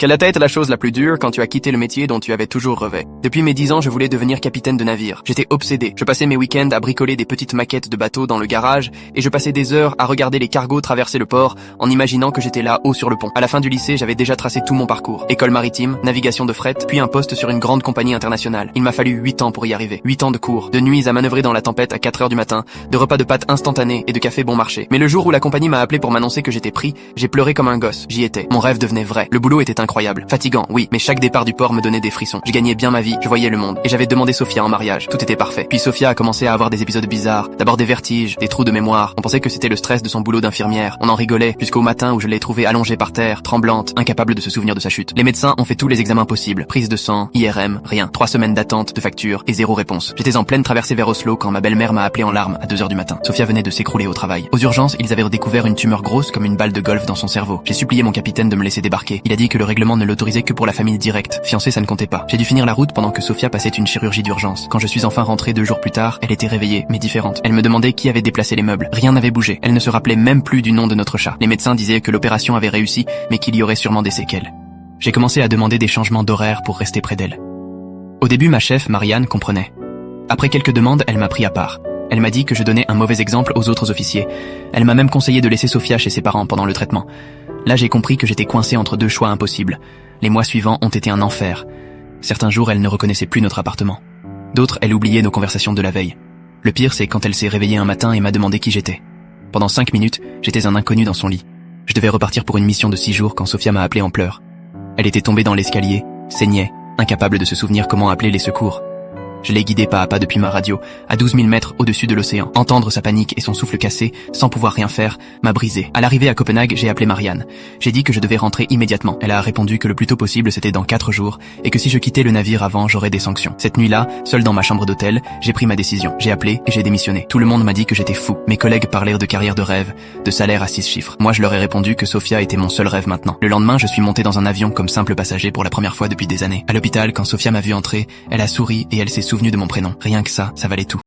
Quelle a été la chose la plus dure quand tu as quitté le métier dont tu avais toujours rêvé? Depuis mes 10 ans, je voulais devenir capitaine de navire. J'étais obsédé. Je passais mes week-ends à bricoler des petites maquettes de bateaux dans le garage et je passais des heures à regarder les cargos traverser le port en imaginant que j'étais là haut sur le pont. À la fin du lycée, j'avais déjà tracé tout mon parcours. École maritime, navigation de fret, puis un poste sur une grande compagnie internationale. Il m'a fallu 8 ans pour y arriver. 8 ans de cours, de nuits à manœuvrer dans la tempête à 4 heures du matin, de repas de pâtes instantanés et de café bon marché. Mais le jour où la compagnie m'a appelé pour m'annoncer que j'étais pris, j'ai pleuré comme un gosse. J'y étais. Mon rêve devenait vrai. Le boulot était incroyable. Fatigant, oui, mais chaque départ du port me donnait des frissons. Je gagnais bien ma vie, je voyais le monde. Et j'avais demandé Sophia en mariage. Tout était parfait. Puis Sophia a commencé à avoir des épisodes bizarres. D'abord des vertiges, des trous de mémoire. On pensait que c'était le stress de son boulot d'infirmière. On en rigolait jusqu'au matin où je l'ai trouvée allongée par terre, tremblante, incapable de se souvenir de sa chute. Les médecins ont fait tous les examens possibles. Prise de sang, IRM, rien. 3 semaines d'attente, de facture et 0 réponse. J'étais en pleine traversée vers Oslo quand ma belle-mère m'a appelé en larmes à 2 heures du matin. Sophia venait de s'écrouler au travail. Aux urgences, ils avaient découvert une tumeur grosse comme une balle de golf dans son cerveau. J'ai supplié mon capitaine de me laisser débarquer. Il a dit que le règlement ne l'autorisait que pour la famille directe. Fiancé, ça ne comptait pas. J'ai dû finir la route pendant que Sophia passait une chirurgie d'urgence. Quand je suis enfin rentré 2 jours plus tard, elle était réveillée, mais différente. Elle me demandait qui avait déplacé les meubles. Rien n'avait bougé. Elle ne se rappelait même plus du nom de notre chat. Les médecins disaient que l'opération avait réussi, mais qu'il y aurait sûrement des séquelles. J'ai commencé à demander des changements d'horaire pour rester près d'elle. Au début, ma chef, Marianne, comprenait. Après quelques demandes, elle m'a pris à part. Elle m'a dit que je donnais un mauvais exemple aux autres officiers. Elle m'a même conseillé de laisser Sophia chez ses parents pendant le traitement. Là, j'ai compris que j'étais coincé entre 2 choix impossibles. Les mois suivants ont été un enfer. Certains jours, elle ne reconnaissait plus notre appartement. D'autres, elle oubliait nos conversations de la veille. Le pire, c'est quand elle s'est réveillée un matin et m'a demandé qui j'étais. Pendant 5 minutes, j'étais un inconnu dans son lit. Je devais repartir pour une mission de 6 jours quand Sophia m'a appelé en pleurs. Elle était tombée dans l'escalier, saignait, incapable de se souvenir comment appeler les secours. Je l'ai guidée pas à pas depuis ma radio, à 12 000 mètres au-dessus de l'océan. Entendre sa panique et son souffle cassé, sans pouvoir rien faire, m'a brisé. À l'arrivée à Copenhague, j'ai appelé Marianne. J'ai dit que je devais rentrer immédiatement. Elle a répondu que le plus tôt possible c'était dans 4 jours, et que si je quittais le navire avant, j'aurais des sanctions. Cette nuit-là, seul dans ma chambre d'hôtel, j'ai pris ma décision. J'ai appelé et j'ai démissionné. Tout le monde m'a dit que j'étais fou. Mes collègues parlèrent de carrière de rêve, de salaire à 6 chiffres. Moi, je leur ai répondu que Sophia était mon seul rêve maintenant. Le lendemain, je suis monté dans un avion comme simple passager pour la première fois depuis des années. À l'hôpital, quand Sophia m'a vu entrer, elle a souri et elle s'est souvenue de mon prénom. Rien que ça valait tout.